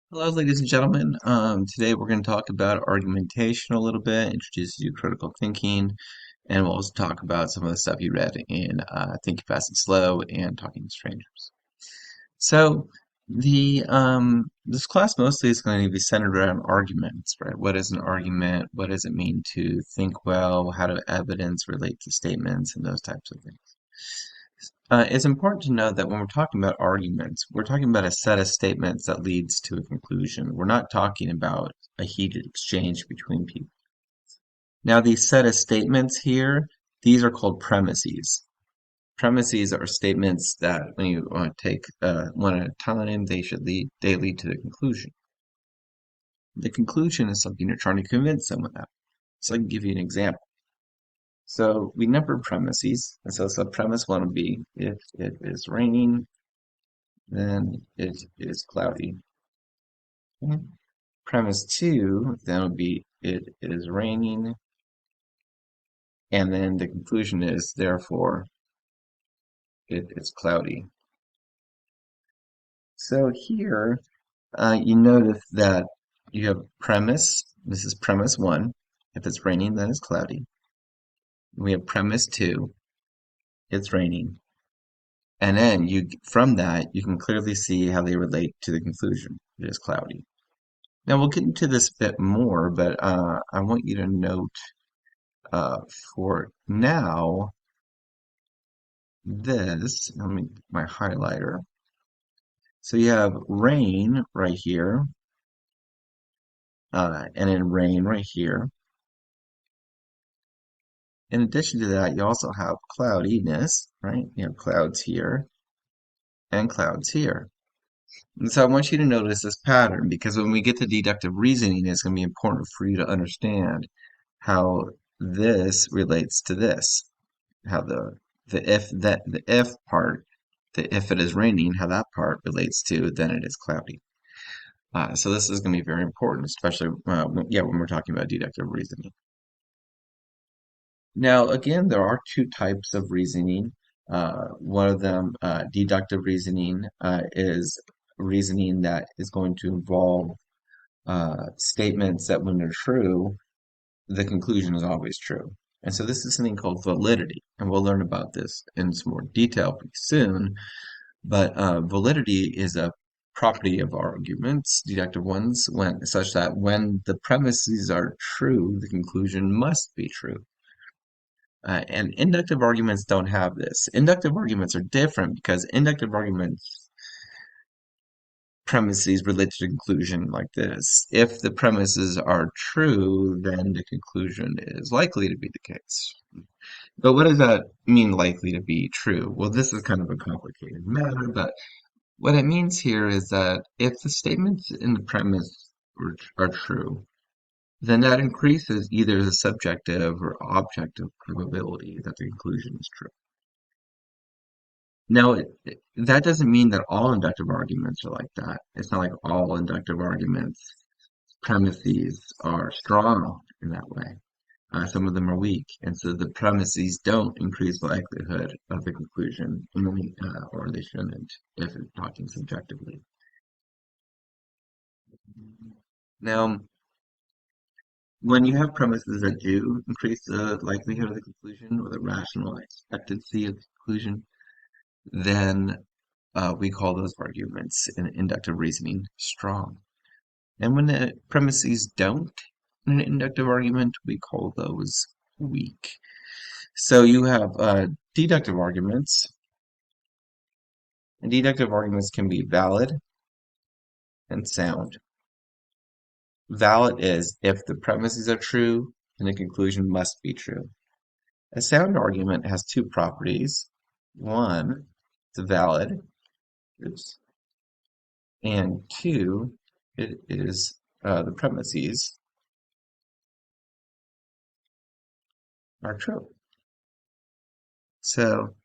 Hello, ladies and gentlemen. Today we're going to talk about argumentation a little bit, introduce you to critical thinking, and we'll also talk about some of the stuff you read in Think Fast and Slow and Talking to Strangers. So, this class mostly is going to be centered around arguments, right? What is an argument? What does it mean to think well? How do evidence relate to statements and those types of things? It's important to note that when we're talking about arguments, we're talking about a set of statements that leads to a conclusion. We're not talking about a heated exchange between people. Now, these set of statements here, these are called premises. Premises are statements that, when you take one at a time, they lead to the conclusion. The conclusion is something you're trying to convince someone of. So I can give you an example. So we number premises, and so premise one would be if it is raining, then it is cloudy. Okay. Premise two, then would be it is raining, and then the conclusion is therefore it is cloudy. So here you notice that you have premise, this is premise one, if it's raining then it's cloudy. We have premise two, it's raining. And then from that you can clearly see how they relate to the conclusion, it is cloudy. Now we'll get into this a bit more, but I want you to note for now this, let me my highlighter. So you have rain right here, and then rain right here. In addition to that, you also have cloudiness, right? You have clouds here and clouds here. And so I want you to notice this pattern because when we get to deductive reasoning, it's going to be important for you to understand how this relates to this, how the if part, the if it is raining, how that part relates to then it is cloudy. So this is going to be very important, especially when we're talking about deductive reasoning. Now, again, there are two types of reasoning. One of them, deductive reasoning, is reasoning that is going to involve statements that when they're true, the conclusion is always true. And so this is something called validity, and we'll learn about this in some more detail pretty soon. But validity is a property of arguments, deductive ones, such that when the premises are true, the conclusion must be true. And inductive arguments don't have this. Inductive arguments are different because inductive arguments premises relate to the conclusion like this. If the premises are true, then the conclusion is likely to be the case. But what does that mean, likely to be true? Well, this is kind of a complicated matter, but what it means here is that if the statements in the premise are true, then that increases either the subjective or objective probability that the conclusion is true. Now, that doesn't mean that all inductive arguments are like that. It's not like all inductive arguments premises are strong in that way. Some of them are weak, and so the premises don't increase the likelihood of the conclusion, or they shouldn't if it's talking subjectively. Now, when you have premises that do increase the likelihood of the conclusion or the rational expectancy of the conclusion, then we call those arguments in inductive reasoning strong. And when the premises don't in an inductive argument, we call those weak. So you have deductive arguments, and deductive arguments can be valid and sound. Valid is if the premises are true, then the conclusion must be true. A sound argument has two properties. One, it's valid, oops, and two, it is the premises are true. So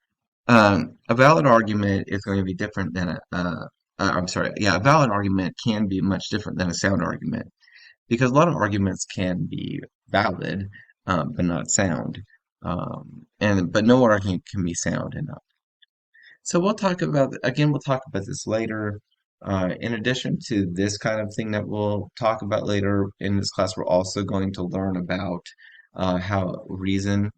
a valid argument is going to be different than a valid argument can be much different than a sound argument because a lot of arguments can be valid but not sound, but no argument can be sound enough. So we'll talk about this later. In addition to this kind of thing that we'll talk about later in this class, we're also going to learn about how reasons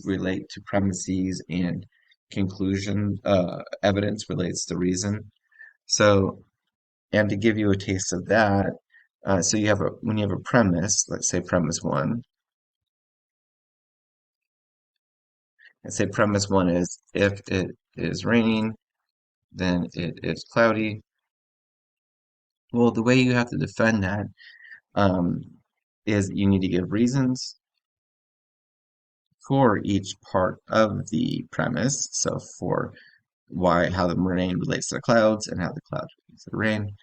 relate to premises and conclusion. Evidence relates to reason. So, and to give you a taste of that, so when you have a premise, let's say premise one, let's say premise one is if it is raining, then it is cloudy. Well, the way you have to defend that um, is you need to give reasons for each part of the premise. So for how the rain relates to the clouds and how the clouds relates to the rain.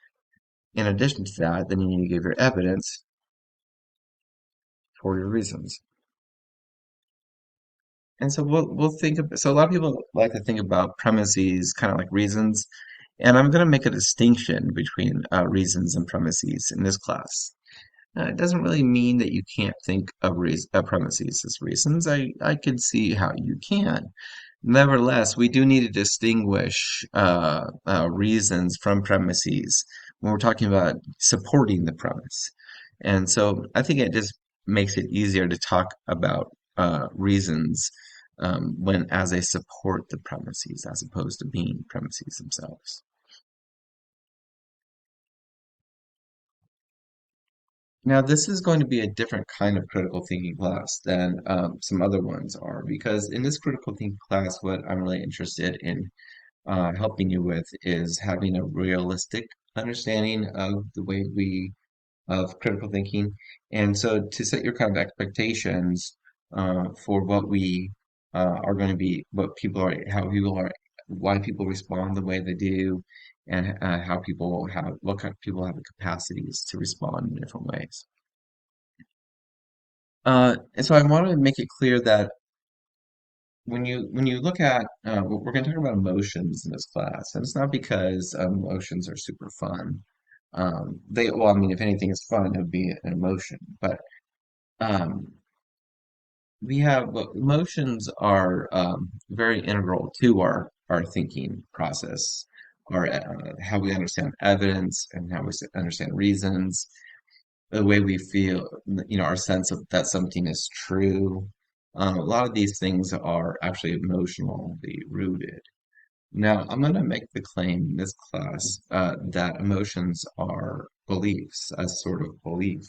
In addition to that, then you need to give your evidence for your reasons. And so we'll think of, so a lot of people like to think about premises kind of like reasons, and I'm going to make a distinction between reasons and premises in this class. It doesn't really mean that you can't think of premises as reasons. I could see how you can. Nevertheless, we do need to distinguish reasons from premises when we're talking about supporting the premise. And so I think it just makes it easier to talk about reasons when as they support the premises as opposed to being premises themselves. Now, this is going to be a different kind of critical thinking class than some other ones are, because in this critical thinking class, what I'm really interested in helping you with is having a realistic understanding of the way of critical thinking. And so to set your kind of expectations for what we are going to be, how people are, why people respond the way they do, and how what kind of people have the capacities to respond in different ways. And so I want to make it clear that when you look at we're going to talk about emotions in this class, and it's not because emotions are super fun. Well, I mean, if anything is fun, it would be an emotion. But um, emotions are very integral to our thinking process, our how we understand evidence and how we understand reasons, the way we feel, our sense of that something is true. A lot of these things are actually emotionally rooted. Now, I'm going to make the claim in this class that emotions are beliefs, a sort of belief.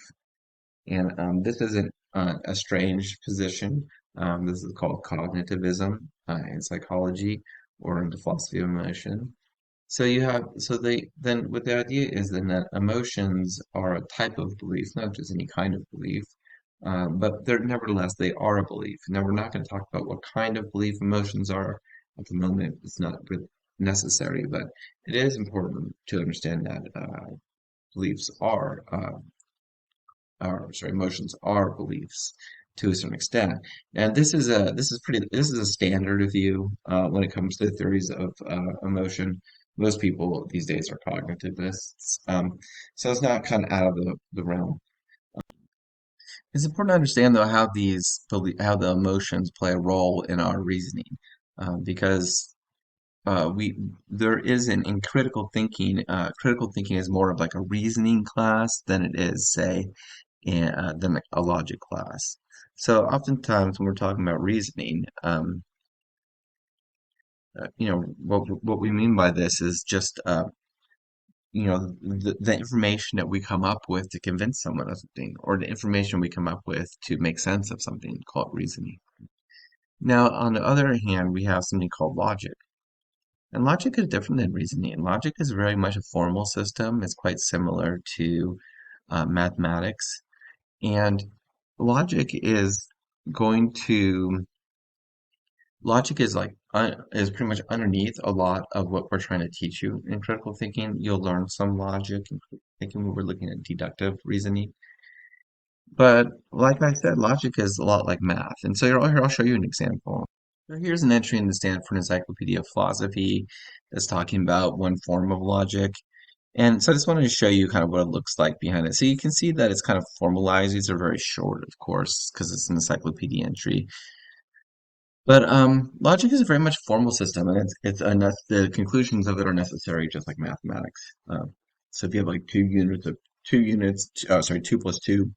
And this isn't a strange position. This is called cognitivism in psychology or in the philosophy of emotion. Then what the idea is then that emotions are a type of belief, not just any kind of belief, but nevertheless they are a belief. Now we're not going to talk about what kind of belief emotions are at the moment. It's not really necessary, but it is important to understand that beliefs emotions are beliefs to a certain extent. And this is a standard view when it comes to theories of emotion. Most people these days are cognitivists, so it's not kind of out of the realm. It's important to understand though how the emotions play a role in our reasoning, because we there is in critical thinking. Critical thinking is more of like a reasoning class than it is, say, than like a logic class. So oftentimes when we're talking about reasoning, what we mean by this is just the information that we come up with to convince someone of something, or the information we come up with to make sense of something called reasoning. Now, on the other hand, we have something called logic. And logic is different than reasoning. Logic is very much a formal system. It's quite similar to mathematics. And logic is going to logic is is pretty much underneath a lot of what we're trying to teach you in critical thinking. You'll learn some logic in critical thinking when we're looking at deductive reasoning. But like I said, logic is a lot like math. And so here, I'll show you an example. So here's an entry in the Stanford Encyclopedia of Philosophy that's talking about one form of logic. And so I just wanted to show you kind of what it looks like behind it. So you can see that it's kind of formalized. These are very short, of course, because it's an encyclopedia entry. But logic is a very much formal system, and the conclusions of it are necessary, just like mathematics. So if you have like sorry, 2 plus 2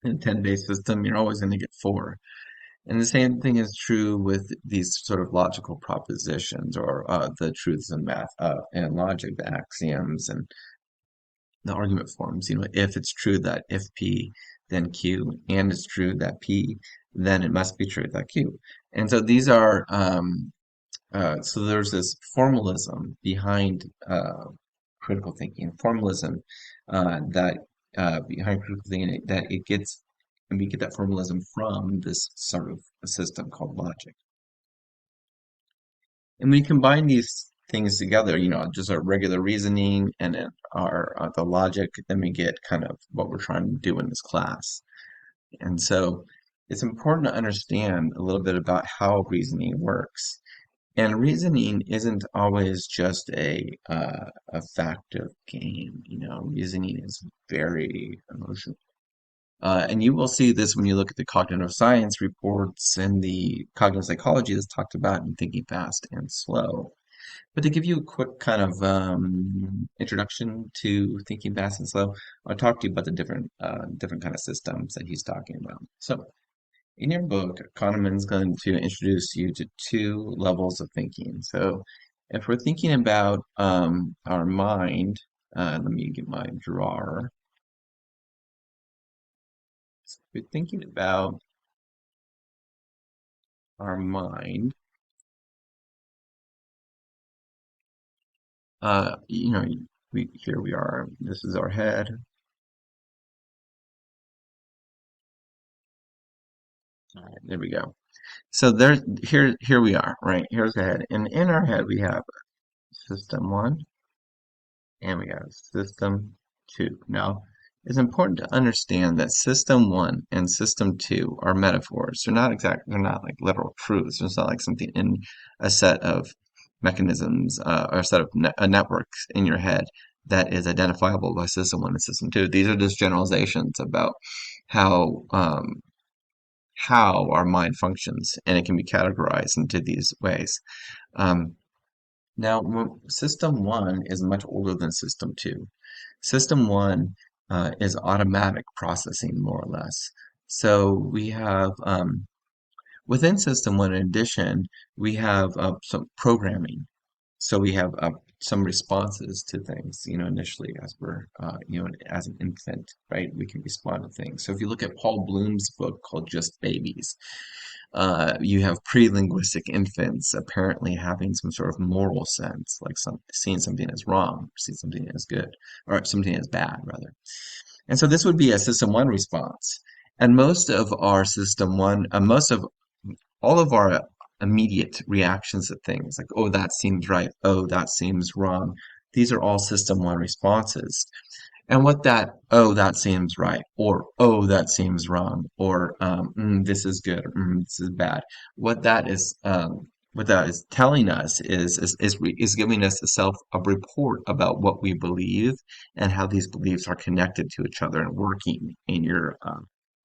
in a 10 base system, you're always going to get four. And the same thing is true with these sort of logical propositions or the truths in math and logic, the axioms and the argument forms. If it's true that if P, then Q, and it's true that P, then it must be true that Q. And so these are so there's this formalism behind critical thinking, formalism that behind critical thinking that it gets, and we get that formalism from this sort of a system called logic. And we combine these things together, just our regular reasoning and then our the logic, then we get kind of what we're trying to do in this class. And so it's important to understand a little bit about how reasoning works. And reasoning isn't always just a factive game, reasoning is very emotional. And you will see this when you look at the cognitive science reports and the cognitive psychology that's talked about in Thinking Fast and Slow. But to give you a quick kind of introduction to Thinking Fast and Slow, I'll talk to you about the different kind of systems that he's talking about. So in your book, Kahneman's going to introduce you to two levels of thinking. So if we're thinking about our mind, let me get my drawer. So if we're thinking about our mind, uh, you know, here we are. This is our head. All right, there we go. So here we are, right? Here's the head, and in our head we have system one, and we have system two. Now, it's important to understand that system one and system two are metaphors. They're not like literal truths. It's not like something in a set of mechanisms or a set of networks in your head that is identifiable by system one and system two. These are just generalizations about how how our mind functions, and it can be categorized into these ways. Um, Now, System 1 is much older than System 2. System 1 is automatic processing, more or less. So we have, within System 1, in addition, we have some programming. So we have some responses to things, initially as as an infant, right? We can respond to things. So if you look at Paul Bloom's book called Just Babies, you have pre-linguistic infants apparently having some sort of moral sense, like seeing something as wrong, or seeing something as good, or something as bad, rather. And so this would be a system one response. And most of all of our immediate reactions to things, like, oh, that seems right, oh, that seems wrong, these are all system one responses. And oh, that seems right, or oh, that seems wrong, or this is good, or this is bad. What that is telling us is giving us a report about what we believe and how these beliefs are connected to each other and working in your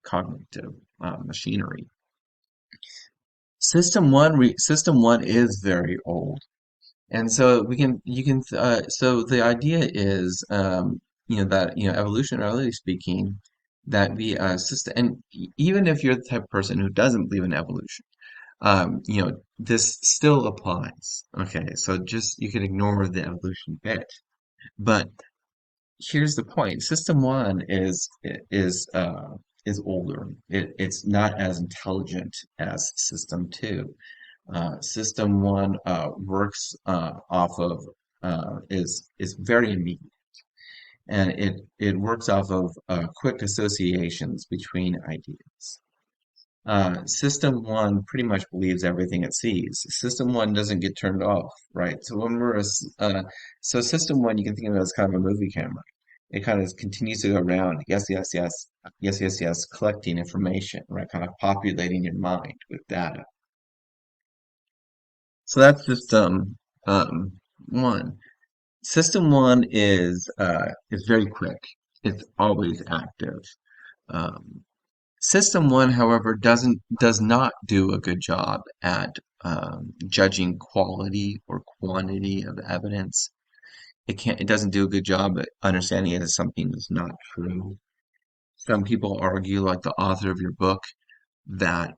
cognitive machinery. System one is very old. And so so the idea is, that, evolutionarily speaking, that we, system, and even if you're the type of person who doesn't believe in evolution, this still applies. Okay, so just, you can ignore the evolution bit. But here's the point. System one is older. It's not as intelligent as system two. System one works off of is very immediate, and it works off of quick associations between ideas. System one pretty much believes everything it sees. System one doesn't get turned off, right? So so system one, you can think of it as kind of a movie camera. It kind of continues to go around, yes, yes, yes, yes, yes, yes, collecting information, right? Kind of populating your mind with data. So that's one. System one is very quick. It's always active. Um, System one, however, does not do a good job at judging quality or quantity of evidence. It doesn't do a good job at understanding if something is not true. Some people argue, like the author of your book, that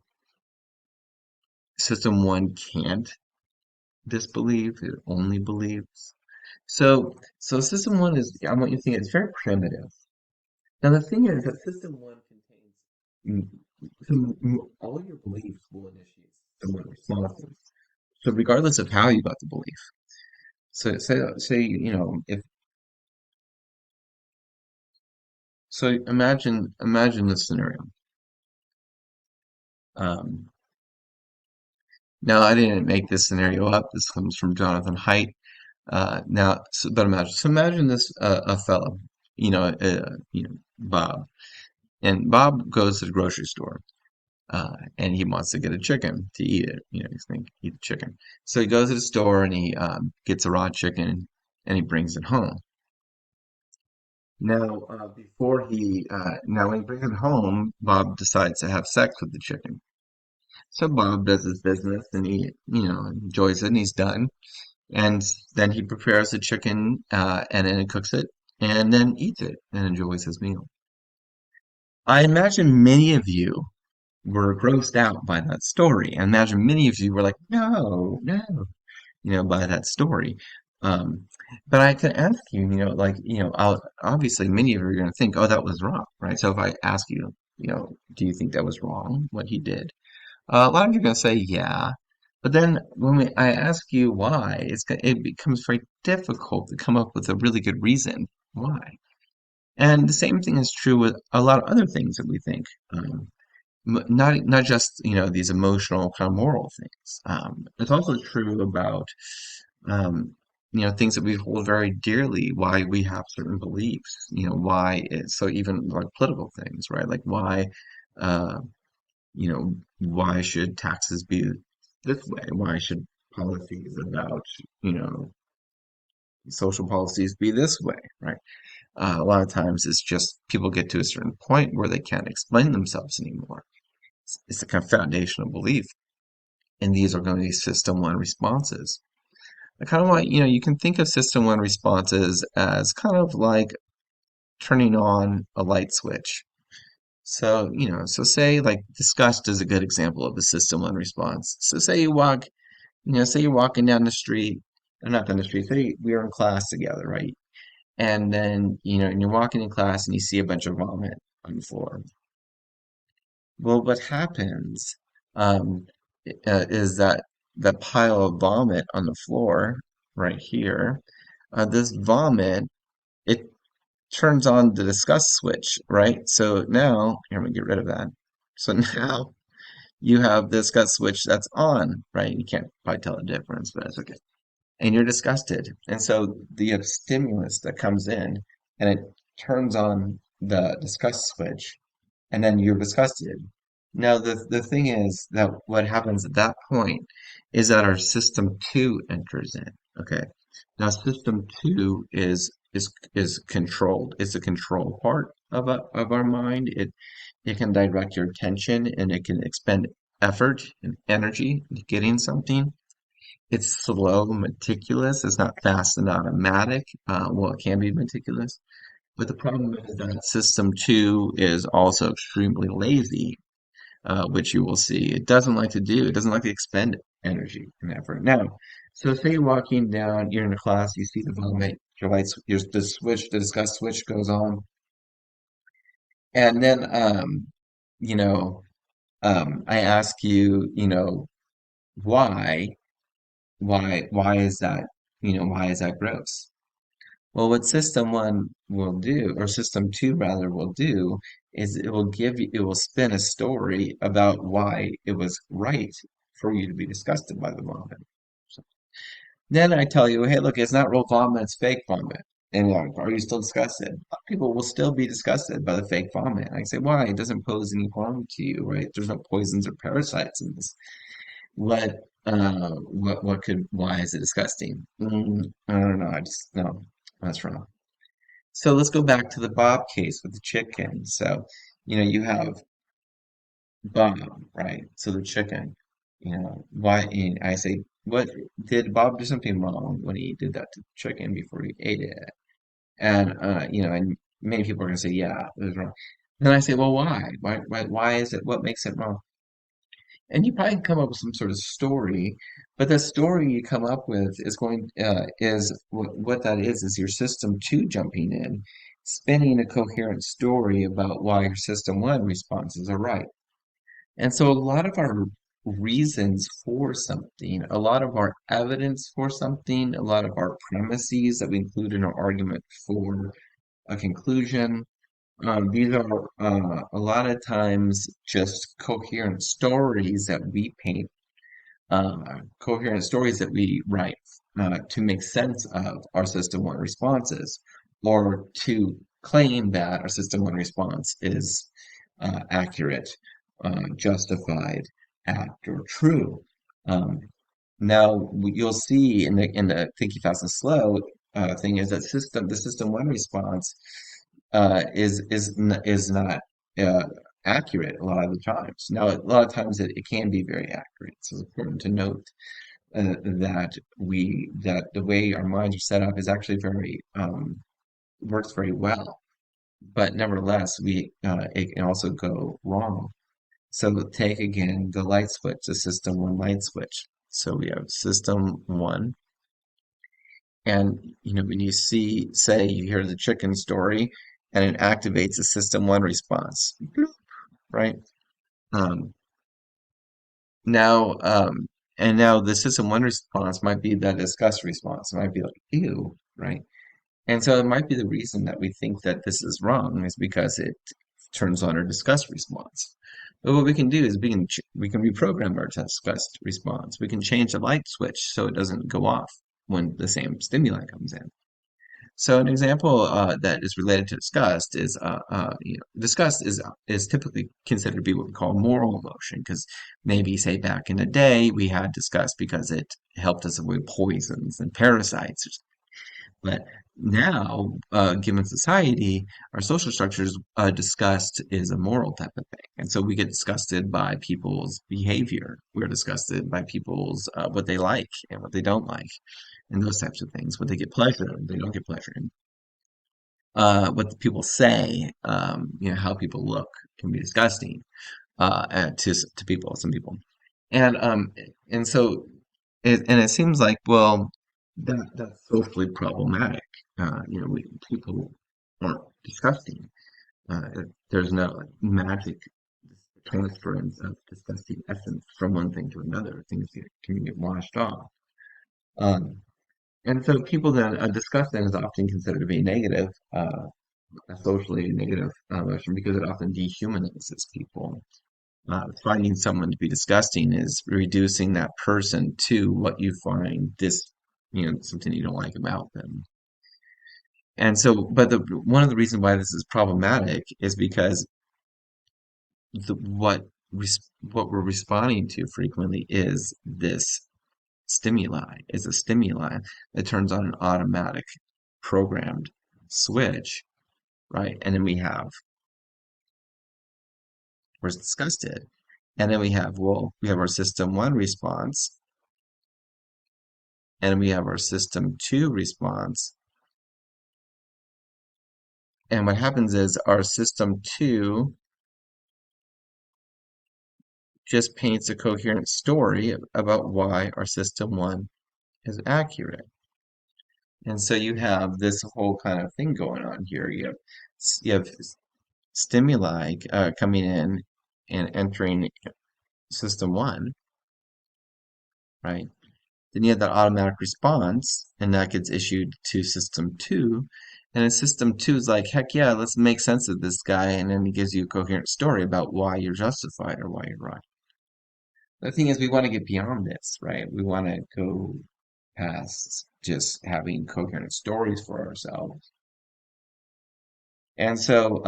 system one can't disbelieve, it only believes. So system one is, I want you to think it's very primitive. Now the thing is that system one contains all your beliefs will initiate system one responses. So regardless of how you got the belief. So say if so imagine this scenario. Um, Now I didn't make this scenario up. This comes from Jonathan Haidt. But imagine this a fellow, Bob, and Bob goes to the grocery store, and he wants to get a chicken to eat it. He's thinking eat the chicken. So he goes to the store and he gets a raw chicken and he brings it home. Now when he brings it home, Bob decides to have sex with the chicken. So Bob does his business and he, enjoys it and he's done. And then he prepares the chicken and then he cooks it and then eats it and enjoys his meal. I imagine many of you were grossed out by that story. I imagine many of you were like, no, no, by that story. Um, but I can ask you, obviously many of you are going to think, oh, that was wrong, right? So if I ask you, do you think that was wrong, what he did? A lot of you are going to say, yeah. But then I ask you why, it becomes very difficult to come up with a really good reason why. And the same thing is true with a lot of other things that we think. Not just these emotional kind of moral things. It's also true about um, things that we hold very dearly. Why we have certain beliefs. Why it's so even like political things, right? Like uh, why should taxes be this way? Why should policies about social policies be this way, right? A lot of times it's just people get to a certain point where they can't explain themselves anymore. It's a kind of foundational belief. And these are going to be system one responses. I kind of want, you can think of system one responses as kind of like turning on a light switch. So, so say like disgust is a good example of a system one response. So say you're walking down the street, or not down the street, say we are in class together, right? And then, and you're walking in class and you see a bunch of vomit on the floor. Well, what happens um, is that the pile of vomit on the floor right here, this vomit, it turns on the disgust switch, right? So now, here, let me get rid of that. So now you have the disgust switch that's on, right? You can't probably tell the difference, but that's okay. And you're disgusted. And so the stimulus that comes in and it turns on the disgust switch and then you're disgusted. Now, the thing is that what happens at that point is that our system two enters in. Okay. Now, system two is controlled. It's a control part of our mind. It can direct your attention and it can expend effort and energy into getting something. It's slow, meticulous. It's not fast and automatic. Well, it can be meticulous. But the problem is that system two is also extremely lazy, which you will see. It doesn't like to do. It doesn't like to expend energy and effort. Now, so say you're walking down, you're in a class, you see the vomit, your lights, the discuss switch goes on, and then, you know, I ask you, why, why is that, why is that gross? Well, what system one will do, or system two rather will do, is it will spin a story about why it was right for you to be disgusted by the vomit. So then I tell you, hey, look, it's not real vomit, it's fake vomit. And you're like, are you still disgusted? People will still be disgusted by the fake vomit. I say, why? It doesn't pose any harm to you, right? There's no poisons or parasites in this. What, why is it disgusting? I don't know. No, that's wrong. So let's go back to the Bob case with the chicken. So, you have Bob, right? So the chicken, why? And I say, what did Bob do something wrong when he did that to the chicken before he ate it? And and many people are going to say, yeah, it was wrong. Then I say, well, why? Why is it? What makes it wrong? And you probably come up with some sort of story, but the story you come up with is what that is your system two jumping in, spinning a coherent story about why your system one responses are right. And so a lot of our reasons for something, a lot of our evidence for something, a lot of our premises that we include in our argument for a conclusion, these are a lot of times just coherent stories that we write to make sense of our system one responses, or to claim that our system one response is accurate, justified, apt, or true. Um, Now you'll see in the thinking fast and slow thing is that the system one response is not uh, accurate a lot of the times. Now a lot of times it can be very accurate. So it's important to note that the way our minds are set up is actually very works very well. But nevertheless, we it can also go wrong. So take again the light switch, the system one light switch. So we have system one, and when you say you hear the chicken story, and it activates a system one response, right? Um, now, and now the system one response might be the disgust response. It might be like, ew, right? And so it might be the reason that we think that this is wrong is because it turns on our disgust response. But what we can do is we can reprogram our disgust response. We can change the light switch so it doesn't go off when the same stimuli comes in. So an example that is related to disgust is disgust is typically considered to be what we call moral emotion because maybe say back in the day we had disgust because it helped us avoid poisons and parasites. But now, given society, our social structures, disgust is a moral type of thing. And so we get disgusted by people's behavior. We're disgusted by people's what they like and what they don't like, and those types of things. What they get pleasure in, they don't get pleasure in. What the people say, how people look can be disgusting to people, some people. And and so it seems like, well, that's socially problematic. People aren't disgusting. There's no like, magic transference of disgusting essence from one thing to another. Things can get washed off. Um, and so people that disgust then is often considered to be negative, a socially negative emotion because it often dehumanizes people. Finding someone to be disgusting is reducing that person to what you find something you don't like about them. And so, but one of the reasons why this is problematic is because the what we're responding to frequently is this stimuli, is a stimuli that turns on an automatic programmed switch, right? And then we're disgusted. And then we have our system one response, and we have our system two response. And what happens is our system two just paints a coherent story about why our system one is accurate. And so you have this whole kind of thing going on here. You have stimuli coming in and entering system one, right? Then you have that automatic response, and that gets issued to system two. And then system two is like, heck yeah, let's make sense of this guy. And then he gives you a coherent story about why you're justified or why you're right. The thing is, we want to get beyond this, right? We want to go past just having coherent stories for ourselves. And so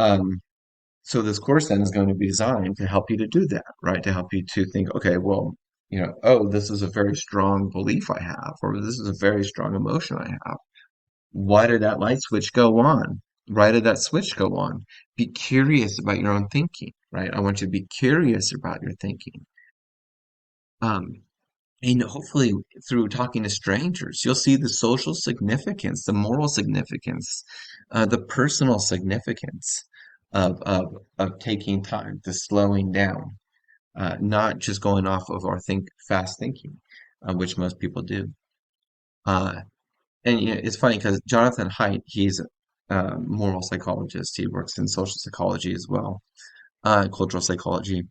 this course then is going to be designed to help you to do that, right? To help you to think, okay, well, oh, this is a very strong belief I have, or this is a very strong emotion I have. Why did that light switch go on? Why did that switch go on? Be curious about your own thinking. right? I want you to be curious about your thinking. Um, and hopefully through talking to strangers, you'll see the social significance, the moral significance, the personal significance of taking time, the slowing down, not just going off of our fast thinking, which most people do. Uh, and it's funny because Jonathan Haidt, he's a moral psychologist. He works in social psychology as well, cultural psychology.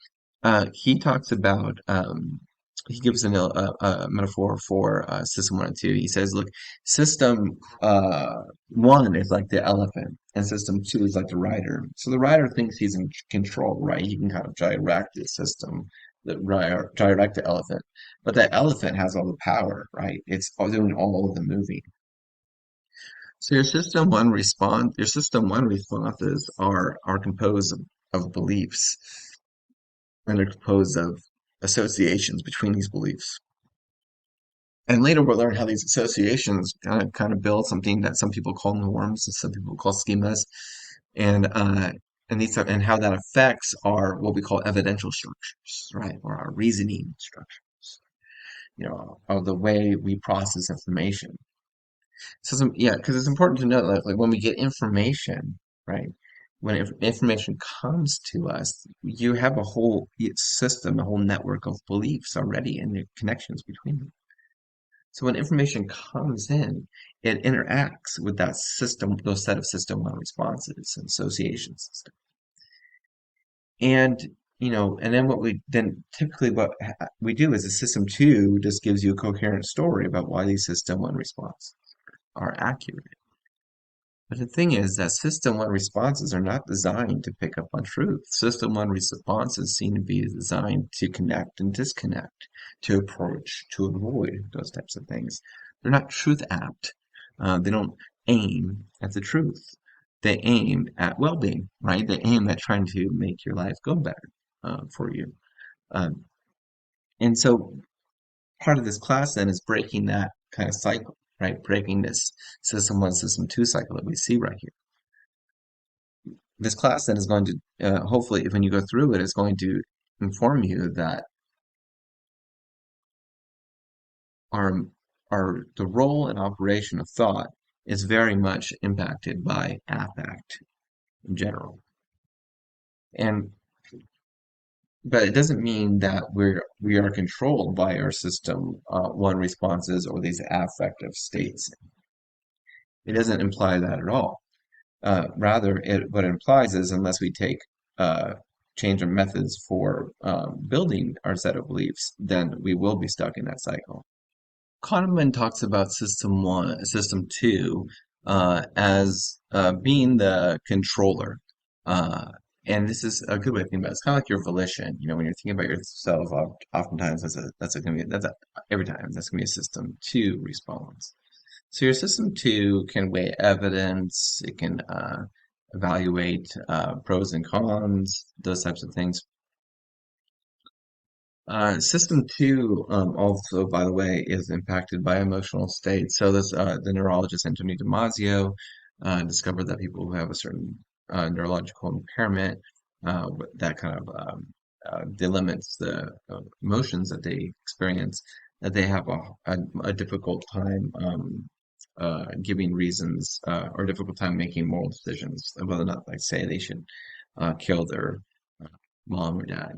He talks about, he gives a metaphor for system one and two. He says, look, system one is like the elephant, and system two is like the rider. So the rider thinks he's in control, right? He can kind of direct the system, direct the elephant. But that elephant has all the power, right? It's doing all of the moving. So your system one responses are composed of beliefs, and they're composed of associations between these beliefs. And later we'll learn how these associations kind of build something that some people call norms and some people call schemas, and and how that affects our what we call evidential structures, right, or our reasoning structures, of the way we process information. So yeah, because it's important to know that like when we get information, right? When information comes to us, you have a whole system, a whole network of beliefs already and the connections between them. So when information comes in, it interacts with that system, those set of system one responses and associations and stuff. And and then typically what we do is a system two just gives you a coherent story about why these system one responses are accurate. But the thing is that System 1 responses are not designed to pick up on truth. System 1 responses seem to be designed to connect and disconnect, to approach, to avoid those types of things. They're not truth apt. They don't aim at the truth. They aim at well-being, right? They aim at trying to make your life go better for you. Um, and so part of this class then is breaking that kind of cycle, right? Breaking this System 1, System 2 cycle that we see right here. This class then is going to, hopefully, if when you go through it, is going to inform you that our, the role and operation of thought is very much impacted by affect in general. And but it doesn't mean that we are controlled by our system one responses or these affective states. It doesn't imply that at all. Rather, what it implies is unless we take change our methods for building our set of beliefs, then we will be stuck in that cycle. Kahneman talks about system two, as being the controller. Uh, and this is a good way to think about it. It's kind of like your volition. When you're thinking about yourself, oftentimes every time that's gonna be a system two response. So your system two can weigh evidence, it can evaluate pros and cons, those types of things. System two also, by the way, is impacted by emotional states. So the neurologist Antonio Damasio discovered that people who have a certain neurological impairment that kind of delimits the emotions that they experience, that they have a difficult time giving reasons or a difficult time making moral decisions of whether or not, like, say, they should kill their uh, mom or dad.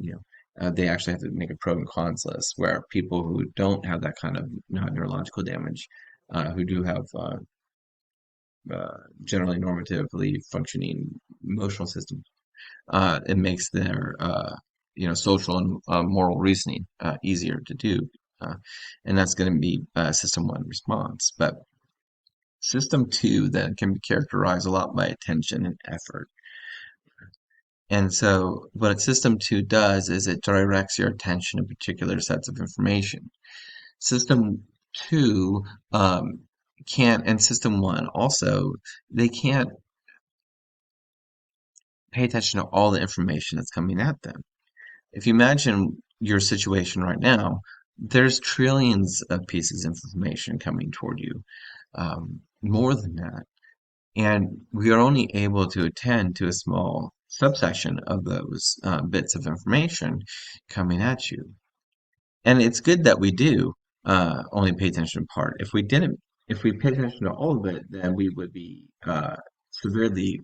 They actually have to make a pro and cons list, where people who don't have that kind of neurological damage, who do have generally normatively functioning emotional systems, it makes their social and moral reasoning easier to do, uh, and that's going to be system one response. But system two then can be characterized a lot by attention and effort. And so what system two does is it directs your attention to particular sets of information. System two can't, and system one also, they can't pay attention to all the information that's coming at them. If you imagine your situation right now, there's trillions of pieces of information coming toward you, more than that. And we are only able to attend to a small subsection of those bits of information coming at you. And it's good that we do only pay attention to part. If we didn't, if we paid attention to all of it, then we would be severely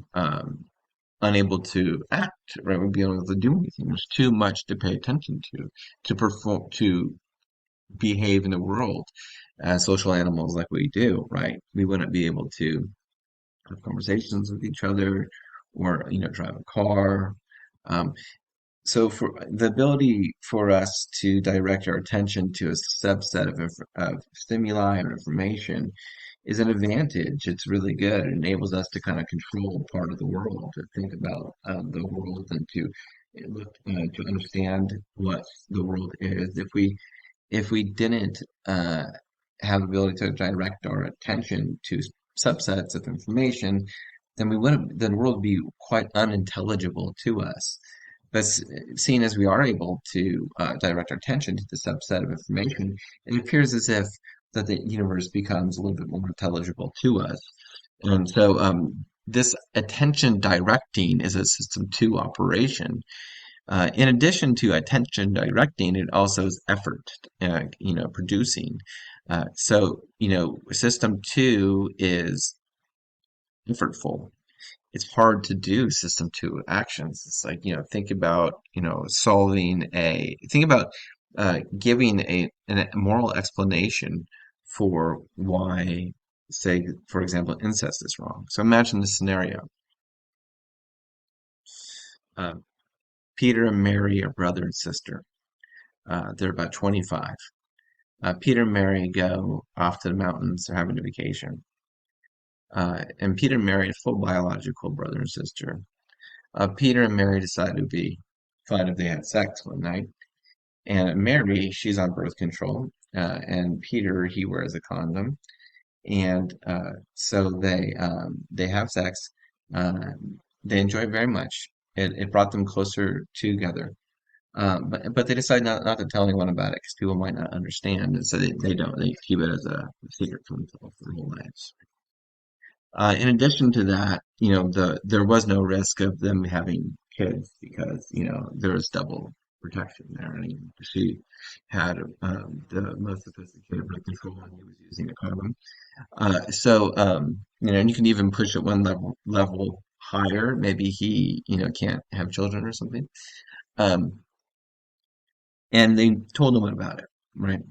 unable to act, right? We'd be unable to do anything. There's too much to pay attention to perform, to behave in the world as social animals like we do, right? We wouldn't be able to have conversations with each other or, drive a car. Um, so for the ability for us to direct our attention to a subset of stimuli or information is an advantage. It's really good. It enables us to kind of control part of the world, to think about the world and to look to understand what the world is. If we didn't have the ability to direct our attention to subsets of information, then we wouldn't, then the world would be quite unintelligible to us. But seeing as we are able to direct our attention to the subset of information, it appears as if that the universe becomes a little bit more intelligible to us. And so this attention directing is a system two operation. In addition to attention directing, it also is effort, producing. System two is effortful. It's hard to do system two actions. It's like, think about, think about giving a moral explanation for why, say, for example, incest is wrong. So imagine this scenario. Uh, Peter and Mary are brother and sister. They're about 25. Peter and Mary go off to the mountains. They're having a vacation. And Peter and Mary are full biological brother and sister. Peter and Mary decide it would be fun if they had sex one night. And Mary, she's on birth control. And Peter, he wears a condom. And so they have sex. They enjoy it very much. It brought them closer together. But they decide not to tell anyone about it because people might not understand, and so they don't. They keep it as a secret to themselves their whole lives. In addition to that, there was no risk of them having kids because there was double protection there. I mean, she had the most sophisticated birth control, and he was using a condom. And you can even push it one level higher. Maybe he can't have children or something. Um, and they told no one about it, right?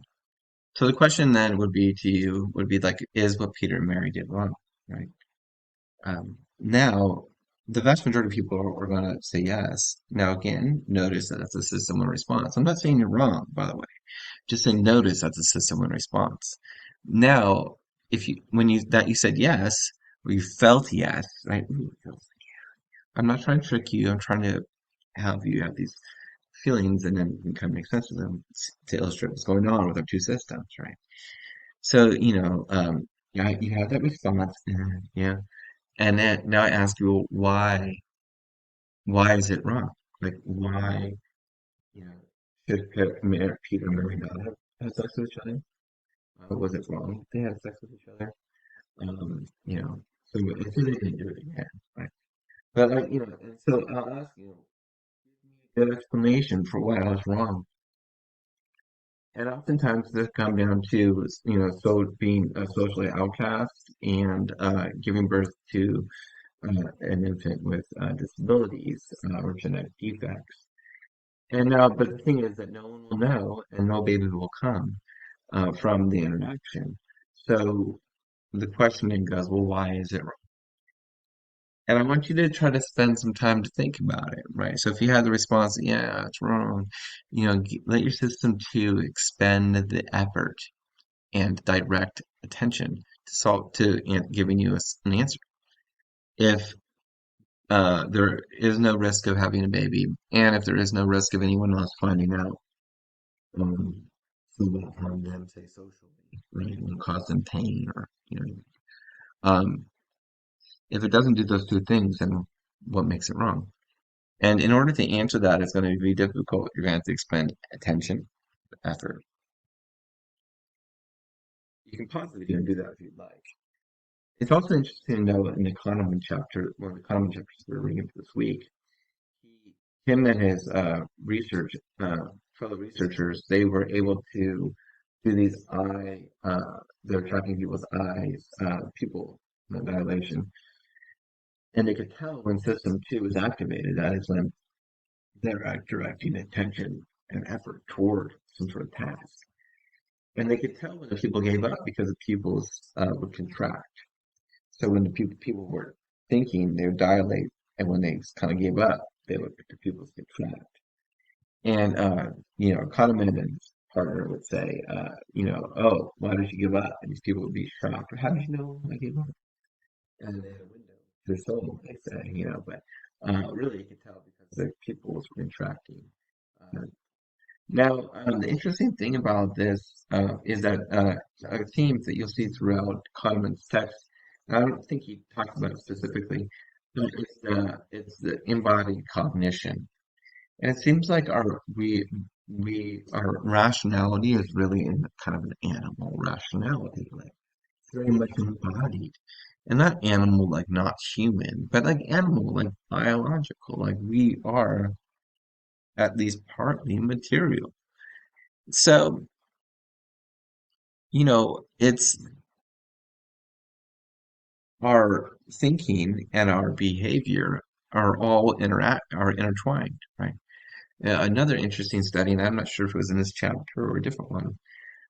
So the question then would be to you would be like, is what Peter and Mary did wrong, right? Now, the vast majority of people are going to say yes. Now, again, notice that that's a system one response. I'm not saying you're wrong, by the way. Just saying notice that's a system one response. Now, if you when you that you said yes, or you felt yes, right? Ooh, I'm not trying to trick you. I'm trying to have you have these feelings and then we can kind of make sense of them to illustrate what's going on with our two systems, right? So, yeah, you have that response, yeah, and then now I ask you, why is it wrong? Like, why, you know, should Peter and Mary not have sex with each other? Was it wrong? They had sex with each other, so if they didn't do it again, right? But like, and so I'll ask you, give me a good explanation for why I was wrong. And oftentimes this comes down to, so being a socially outcast and giving birth to an infant with disabilities or genetic defects. And now, but the thing is that no one will know and no baby will come from the interaction. So the question then goes, well, why is it wrong? And I want you to try to spend some time to think about it, right? So if you have the response, yeah, it's wrong, let your system to expend the effort and direct attention to giving you an answer. If there is no risk of having a baby, and if there is no risk of anyone else finding out, so won't harm them, say socially, right, and cause them pain, or um, if it doesn't do those two things, then what makes it wrong? And in order to answer that, it's going to be difficult. You're going to have to expend attention, effort. You can pause the video and do that if you'd like. It's also interesting to know in the Kahneman chapter, one of the Kahneman chapters we're reading for this week, him and his fellow researchers, they were able to do these they're tracking people's eyes, pupil dilation, and they could tell when system two is activated. That is when they're directing attention and effort toward some sort of task. And they could tell when the people gave up because the pupils would contract. So when the people were thinking, they would dilate, and when they kind of gave up, they would the pupils contract. And Kahneman and his partner would say, oh, why did you give up? And these people would be shocked. Or how did you know I gave up? And they had a window to their soul, they say, but really you could tell because the pupils were contracting. Uh, Now, the interesting thing about this is that themes that you'll see throughout Kahneman's text, and I don't think he talks about it specifically, but it's the embodied cognition, and it seems like our rationality is really in kind of an animal rationality, like it's very much embodied, and not animal like not human, but like animal like biological, like we are at least partly material. So, it's our thinking and our behavior are intertwined, right? Another interesting study, and I'm not sure if it was in this chapter or a different one,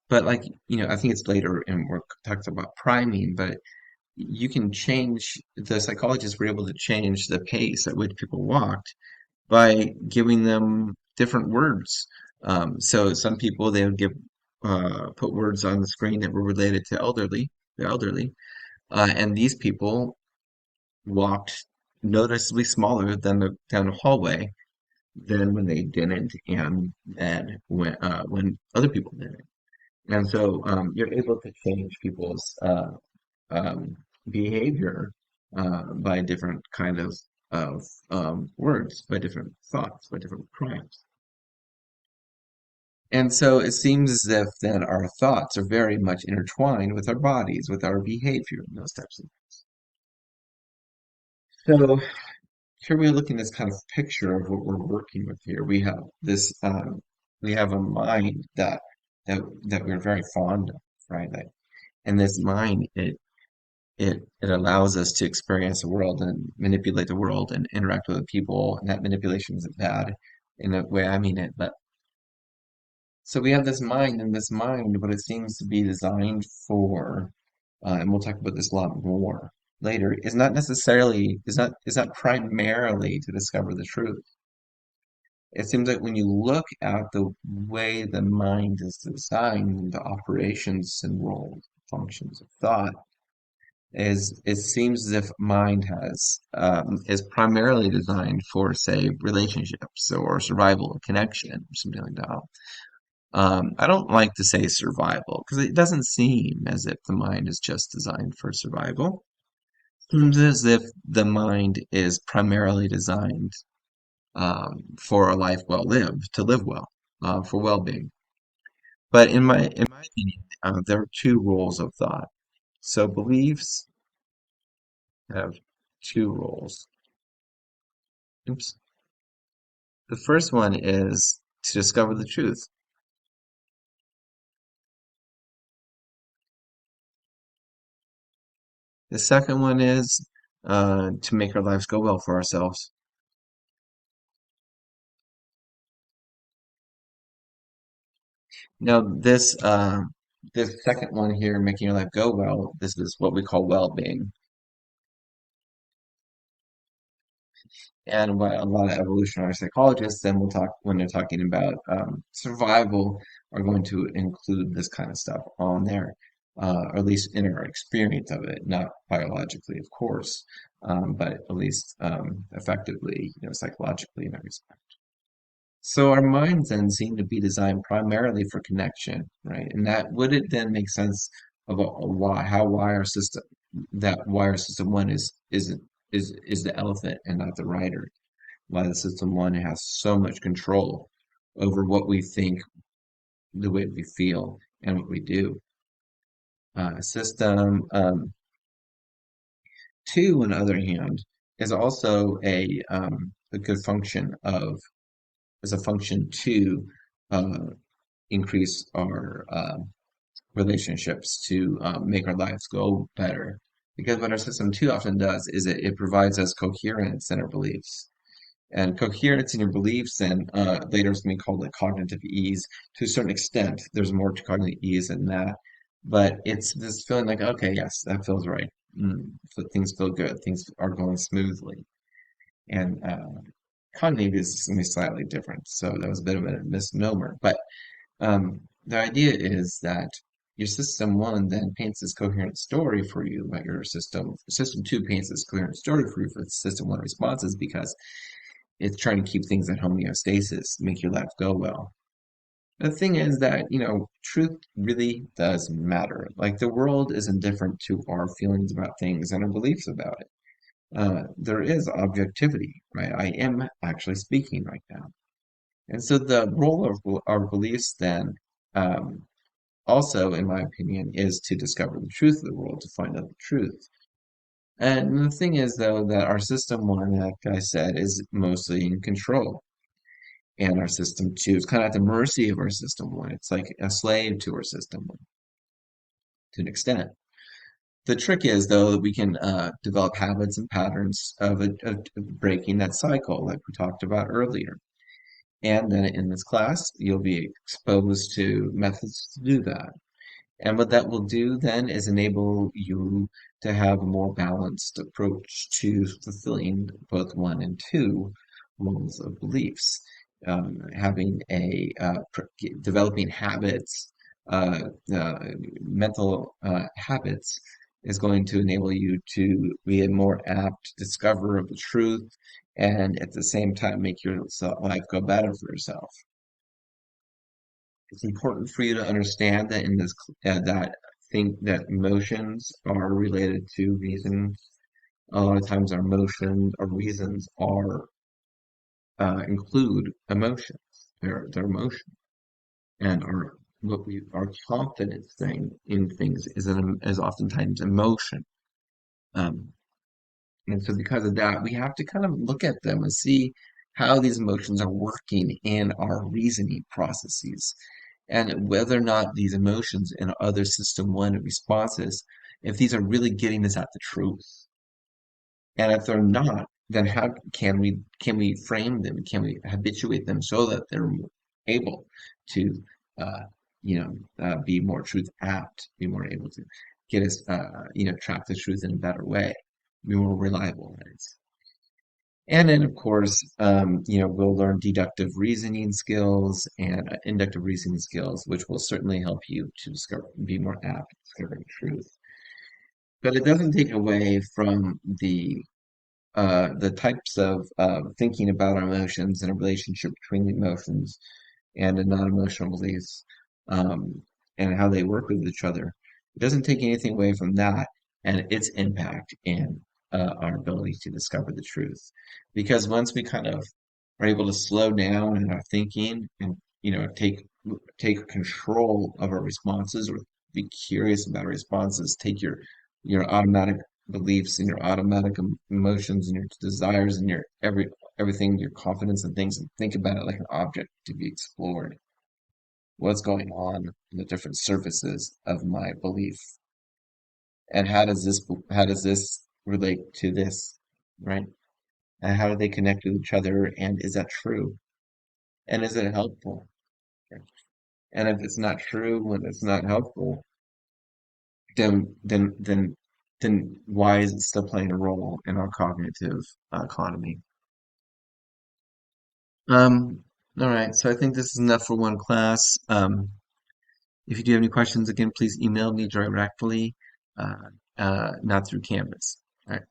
but like, I think it's later and where it talks about priming, but you can change, the psychologists were able to change the pace at which people walked by giving them different words. So some people they would put words on the screen that were related to the elderly, and these people walked noticeably smaller than down the hallway than when they didn't, and then when other people didn't. And so you're able to change people's um, behavior by different kind of words, by different thoughts, by different crimes. And so it seems as if then our thoughts are very much intertwined with our bodies, with our behavior, and those types of things. So here we're looking at this kind of picture of what we're working with here. We have a mind that we're very fond of, right? Like, and this mind, it allows us to experience the world and manipulate the world and interact with the people, and that manipulation isn't bad in the way I mean it, but so we have this mind, and this mind, what it seems to be designed for, and we'll talk about this a lot more later, is not primarily to discover the truth. It seems like when you look at the way the mind is designed, the operations and roles, functions of thought, it seems as if mind is primarily designed for, say, relationships or survival, connection, or something like that. I don't like to say survival because it doesn't seem as if the mind is just designed for survival. It seems as if the mind is primarily designed for a life well lived, to live well, for well-being. But in my opinion, there are two roles of thought. So beliefs have two roles. Oops. The first one is to discover the truth. The second one is to make our lives go well for ourselves. Now, this second one here, making your life go well, this is what we call well-being. And what a lot of evolutionary psychologists then will talk when they're talking about survival are going to include this kind of stuff on there, or at least in our experience of it, not biologically, of course, but at least effectively, psychologically in that respect. So our minds then seem to be designed primarily for connection, right? And that would it then make sense about why our system why our system one is the elephant and not the rider? Why the system one has so much control over what we think, the way we feel, and what we do. System two, on the other hand, is also a a good function of as a function to uh, increase our relationships, to make our lives go better. Because what our system too often does is it provides us coherence in our beliefs. And coherence in your beliefs then later is going to be called like cognitive ease. To a certain extent, there's more to cognitive ease than that. But it's this feeling like, okay, yes, that feels right. Things feel good. Things are going smoothly. And cognitive is going to be slightly different. So that was a bit of a misnomer. But the idea is that your system one then paints this coherent story for you, but your system two paints this coherent story for you for the system one responses because it's trying to keep things at homeostasis, make your life go well. The thing is that, truth really does matter. Like the world is indifferent to our feelings about things and our beliefs about it. There is objectivity, right? I am actually speaking right now. And so the role of our beliefs then, um, also, in my opinion, is to discover the truth of the world, to find out the truth. And the thing is, though, that our system one, like I said, is mostly in control. And our system two is kind of at the mercy of our system one. It's like a slave to our system one to an extent. The trick is, though, that we can develop habits and patterns of breaking that cycle, like we talked about earlier. And then in this class, you'll be exposed to methods to do that. And what that will do then is enable you to have a more balanced approach to fulfilling both one and two roles of beliefs. Having developing habits, uh, uh, mental habits is going to enable you to be a more apt discoverer of the truth and at the same time make your life go better for yourself. It's important for you to understand that in this that think that emotions are related to reasons. A lot of times our emotions or reasons are include emotions. They're emotion, and our confidence thing in things is oftentimes emotion. Um, And so because of that, we have to kind of look at them and see how these emotions are working in our reasoning processes and whether or not these emotions and other system one responses, if these are really getting us at the truth. And if they're not, then how can we frame them? Can we habituate them so that they're able to uh, be more truth apt, be more able to get us track the truth in a better way, be more reliable, right? And then, of course, we'll learn deductive reasoning skills and inductive reasoning skills, which will certainly help you to discover, be more apt at discovering truth. But it doesn't take away from the types of thinking about our emotions and a relationship between the emotions and the non-emotional beliefs, um, and how they work with each other. It doesn't take anything away from that and its impact in our ability to discover the truth. Because once we kind of are able to slow down in our thinking and take control of our responses or be curious about our responses, take your automatic beliefs and your automatic emotions and your desires and your everything, your confidence and things, and think about it like an object to be explored. What's going on in the different surfaces of my belief, and how does this relate to this, right? And how do they connect with each other? And is that true? And is it helpful? And if it's not true, when it's not helpful, then why is it still playing a role in our cognitive economy? Um, all right, so I think this is enough for one class. If you do have any questions, again, please email me directly, uh, not through Canvas. All right.